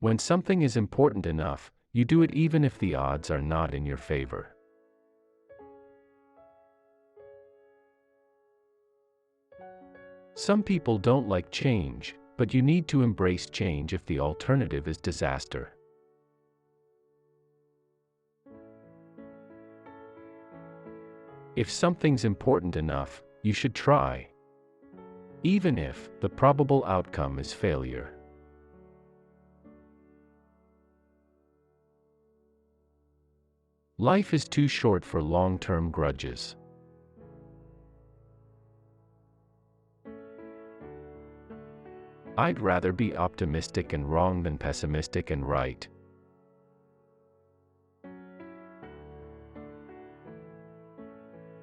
When something is important enough, you do it even if the odds are not in your favor. Some people don't like change, but you need to embrace change if the alternative is disaster. If something's important enough, you should try, even if the probable outcome is failure. Life is too short for long-term grudges. I'd rather be optimistic and wrong than pessimistic and right.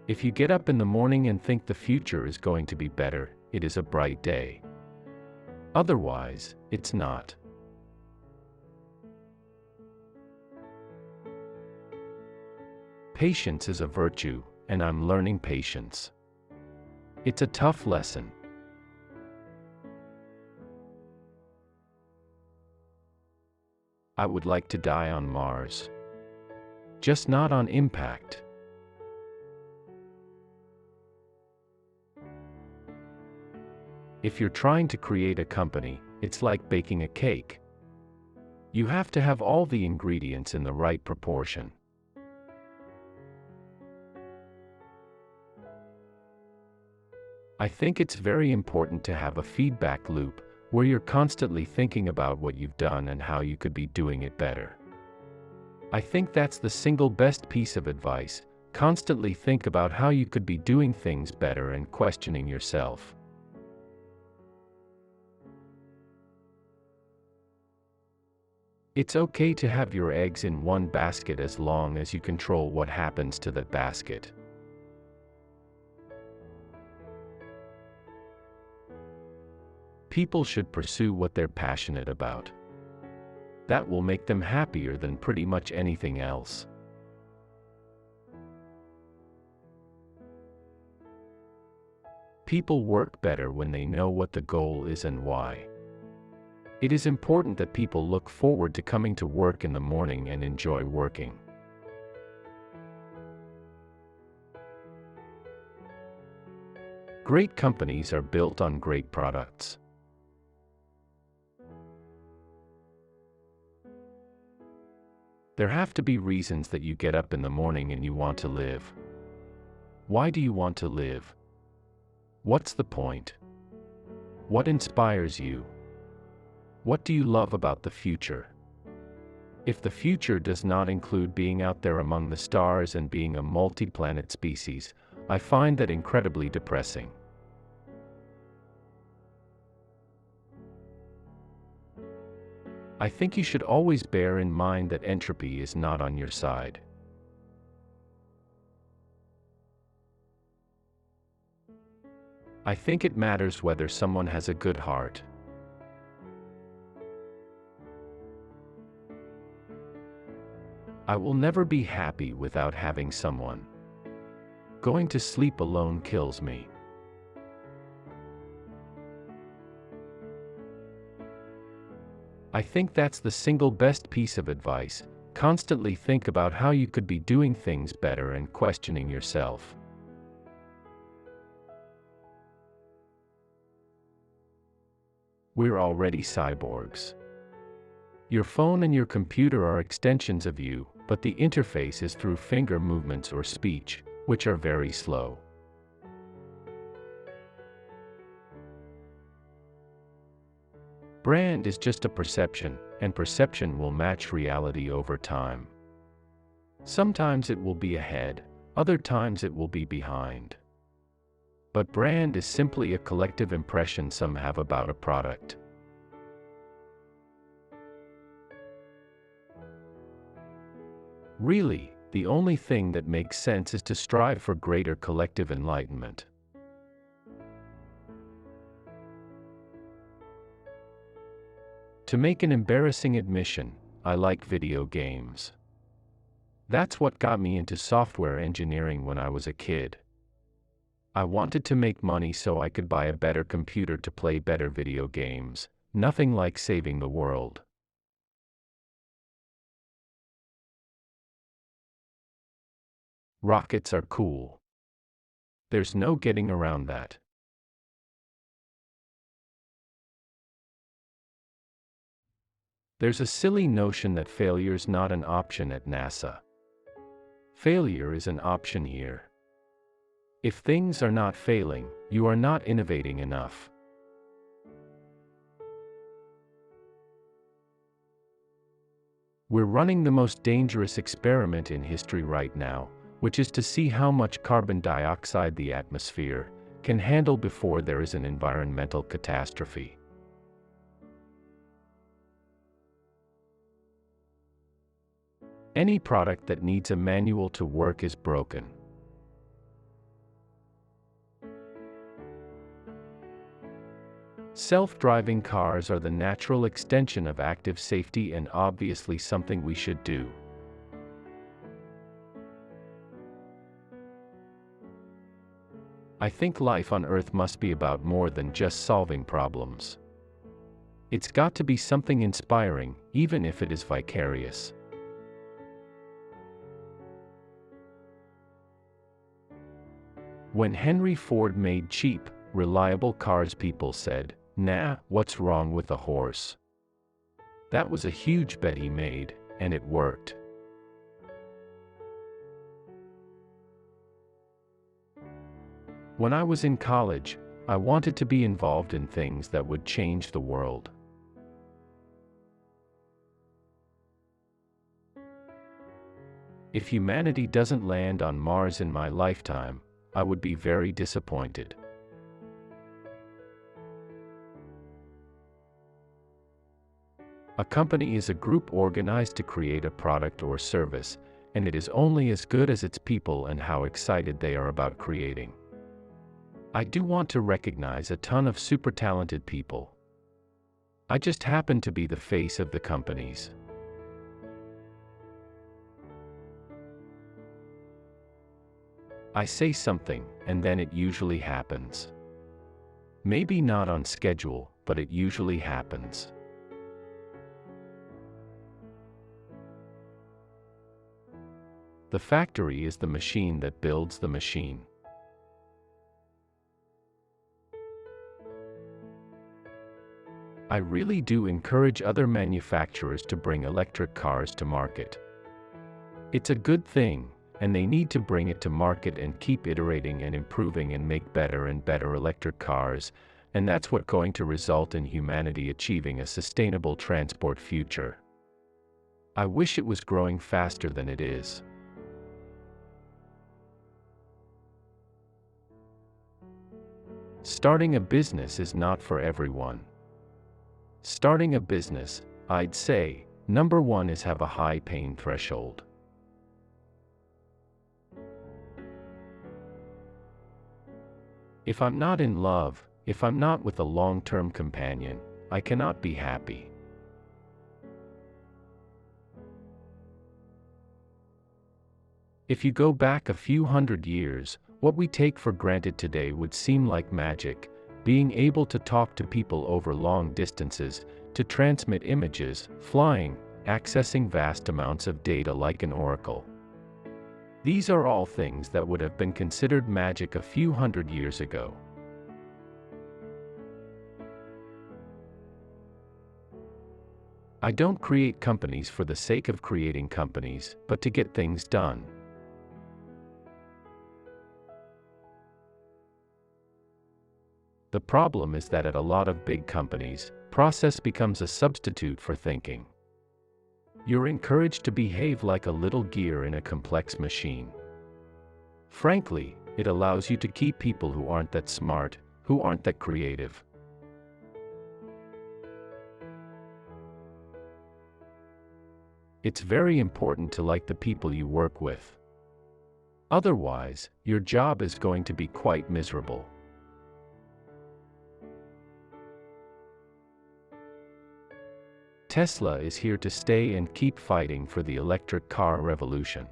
If you get up in the morning and think the future is going to be better, it is a bright day. Otherwise, it's not. Patience is a virtue, and I'm learning patience. It's a tough lesson. I would like to die on Mars. Just not on impact. If you're trying to create a company, it's like baking a cake. You have to have all the ingredients in the right proportion. I think it's very important to have a feedback loop, where you're constantly thinking about what you've done and how you could be doing it better. I think that's the single best piece of advice. Constantly think about how you could be doing things better and questioning yourself. It's okay to have your eggs in one basket as long as you control what happens to that basket. People should pursue what they're passionate about. That will make them happier than pretty much anything else. People work better when they know what the goal is and why. It is important that people look forward to coming to work in the morning and enjoy working. Great companies are built on great products. There have to be reasons that you get up in the morning and you want to live. Why do you want to live? What's the point? What inspires you? What do you love about the future? If the future does not include being out there among the stars and being a multi-planet species, I find that incredibly depressing. I think you should always bear in mind that entropy is not on your side. I think it matters whether someone has a good heart. I will never be happy without having someone. Going to sleep alone kills me. I think that's the single best piece of advice. Constantly think about how you could be doing things better and questioning yourself. We're already cyborgs. Your phone and your computer are extensions of you, but the interface is through finger movements or speech, which are very slow. Brand is just a perception, and perception will match reality over time. Sometimes it will be ahead, other times it will be behind. But brand is simply a collective impression some have about a product. Really, the only thing that makes sense is to strive for greater collective enlightenment. To make an embarrassing admission, I like video games. That's what got me into software engineering when I was a kid. I wanted to make money so I could buy a better computer to play better video games, nothing like saving the world. Rockets are cool. There's no getting around that. There's a silly notion that failure's not an option at NASA. Failure is an option here. If things are not failing, you are not innovating enough. We're running the most dangerous experiment in history right now, which is to see how much carbon dioxide the atmosphere can handle before there is an environmental catastrophe. Any product that needs a manual to work is broken. Self-driving cars are the natural extension of active safety and obviously something we should do. I think life on Earth must be about more than just solving problems. It's got to be something inspiring, even if it is vicarious. When Henry Ford made cheap, reliable cars, people said, "Nah, what's wrong with a horse?" That was a huge bet he made, and it worked. When I was in college, I wanted to be involved in things that would change the world. If humanity doesn't land on Mars in my lifetime, I would be very disappointed. A company is a group organized to create a product or service, and it is only as good as its people and how excited they are about creating. I do want to recognize a ton of super talented people. I just happen to be the face of the companies. I say something, and then it usually happens. Maybe not on schedule, but it usually happens. The factory is the machine that builds the machine. I really do encourage other manufacturers to bring electric cars to market. It's a good thing, and they need to bring it to market and keep iterating and improving and make better and better electric cars, and that's what's going to result in humanity achieving a sustainable transport future. I wish it was growing faster than it is. Starting a business is not for everyone. Starting a business, I'd say, number one is have a high pain threshold. If I'm not in love, if I'm not with a long-term companion, I cannot be happy. If you go back a few hundred years, what we take for granted today would seem like magic, being able to talk to people over long distances, to transmit images, flying, accessing vast amounts of data like an oracle. These are all things that would have been considered magic a few hundred years ago. I don't create companies for the sake of creating companies, but to get things done. The problem is that at a lot of big companies, process becomes a substitute for thinking. You're encouraged to behave like a little gear in a complex machine. Frankly, it allows you to keep people who aren't that smart, who aren't that creative. It's very important to like the people you work with. Otherwise, your job is going to be quite miserable. Tesla is here to stay and keep fighting for the electric car revolution.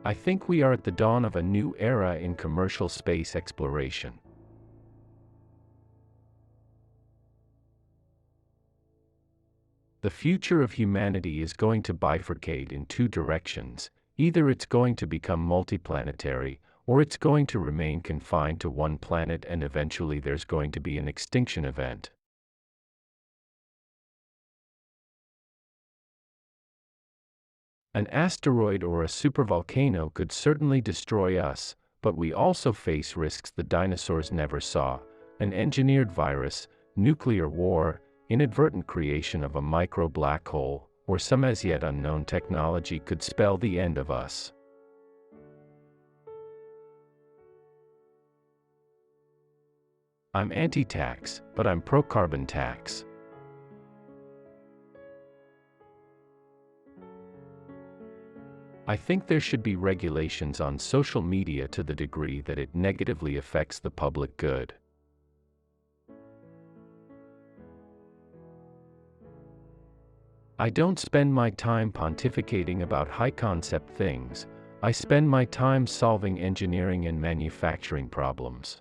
I think we are at the dawn of a new era in commercial space exploration. The future of humanity is going to bifurcate in two directions. Either it's going to become multiplanetary, or it's going to remain confined to one planet, and eventually there's going to be an extinction event. An asteroid or a supervolcano could certainly destroy us, but we also face risks the dinosaurs never saw: an engineered virus, nuclear war, inadvertent creation of a micro black hole, or some as yet unknown technology could spell the end of us. I'm anti-tax, but I'm pro-carbon tax. I think there should be regulations on social media to the degree that it negatively affects the public good. I don't spend my time pontificating about high-concept things. I spend my time solving engineering and manufacturing problems.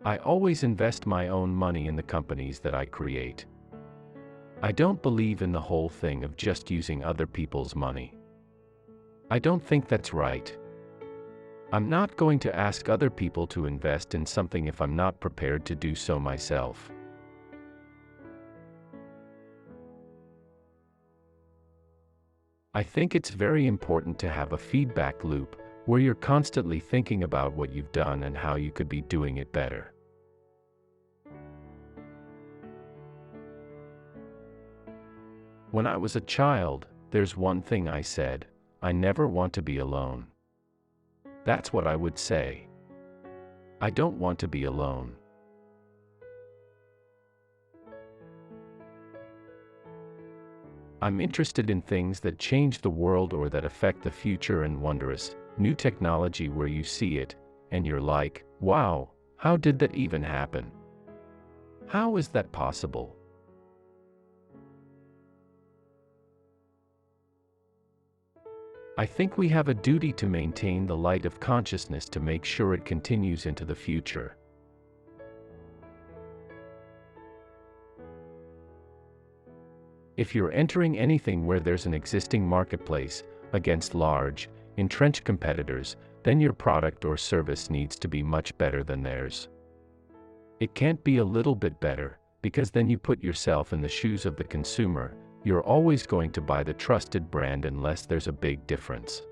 I always invest my own money in the companies that I create. I don't believe in the whole thing of just using other people's money. I don't think that's right. I'm not going to ask other people to invest in something if I'm not prepared to do so myself. I think it's very important to have a feedback loop where you're constantly thinking about what you've done and how you could be doing it better. When I was a child, there's one thing I said: I never want to be alone. That's what I would say. I don't want to be alone. I'm interested in things that change the world or that affect the future, and wondrous, new technology where you see it, and you're like, wow, how did that even happen? How is that possible? I think we have a duty to maintain the light of consciousness to make sure it continues into the future. If you're entering anything where there's an existing marketplace against large, entrenched competitors, then your product or service needs to be much better than theirs. It can't be a little bit better, because then you put yourself in the shoes of the consumer. You're always going to buy the trusted brand unless there's a big difference.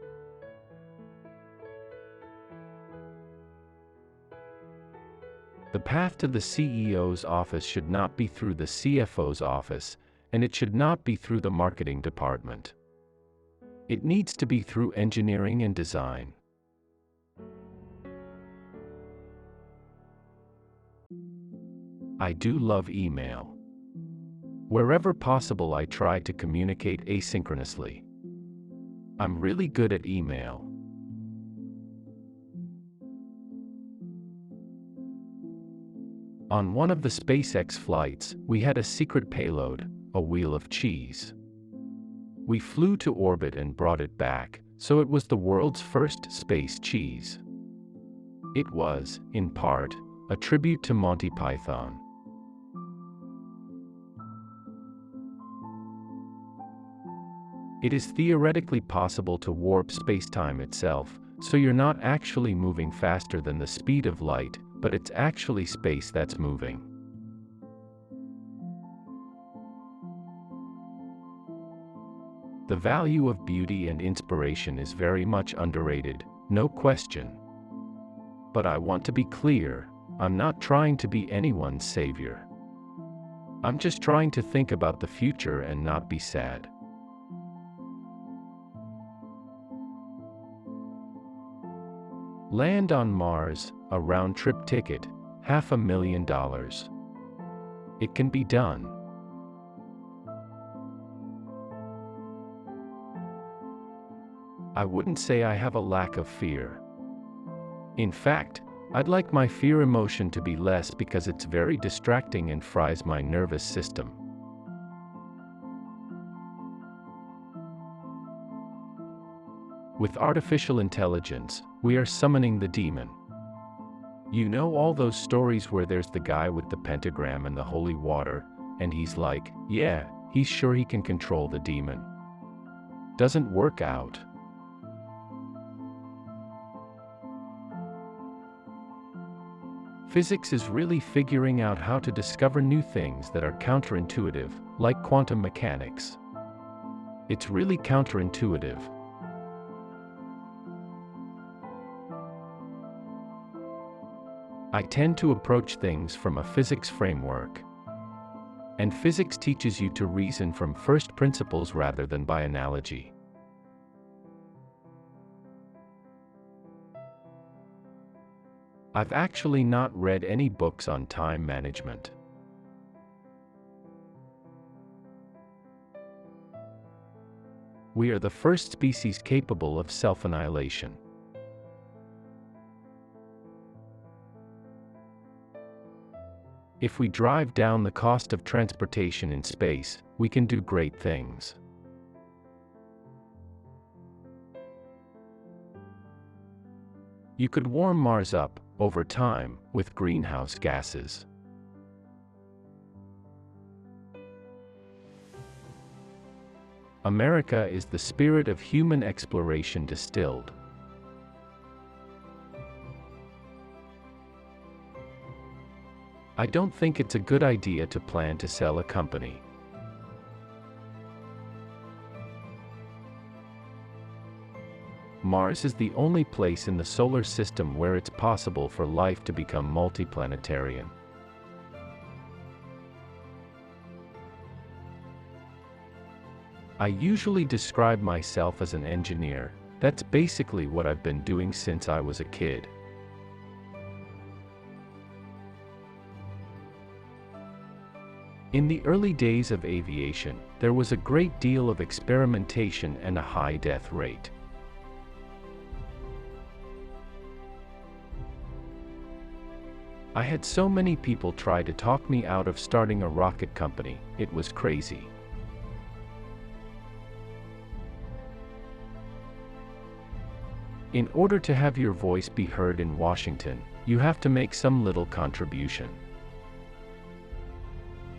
The path to the CEO's office should not be through the CFO's office, and it should not be through the marketing department. It needs to be through engineering and design. I do love email. Wherever possible, I try to communicate asynchronously. I'm really good at email. On one of the SpaceX flights, we had a secret payload, a wheel of cheese. We flew to orbit and brought it back, so it was the world's first space cheese. It was, in part, a tribute to Monty Python. It is theoretically possible to warp space-time itself, so you're not actually moving faster than the speed of light, but it's actually space that's moving. The value of beauty and inspiration is very much underrated, no question. But I want to be clear, I'm not trying to be anyone's savior. I'm just trying to think about the future and not be sad. Land on Mars, a round-trip ticket, $500,000. It can be done. I wouldn't say I have a lack of fear. In fact, I'd like my fear emotion to be less because it's very distracting and fries my nervous system. With artificial intelligence, we are summoning the demon. You know all those stories where there's the guy with the pentagram and the holy water, and he's like, yeah, he's sure he can control the demon. Doesn't work out. Physics is really figuring out how to discover new things that are counterintuitive, like quantum mechanics. It's really counterintuitive. I tend to approach things from a physics framework. And physics teaches you to reason from first principles rather than by analogy. I've actually not read any books on time management. We are the first species capable of self-annihilation. If we drive down the cost of transportation in space, we can do great things. You could warm Mars up, over time, with greenhouse gases. America is the spirit of human exploration distilled. I don't think it's a good idea to plan to sell a company. Mars is the only place in the solar system where it's possible for life to become multiplanetarian. I usually describe myself as an engineer. That's basically what I've been doing since I was a kid. In the early days of aviation, there was a great deal of experimentation and a high death rate. I had so many people try to talk me out of starting a rocket company, it was crazy. In order to have your voice be heard in Washington, you have to make some little contribution.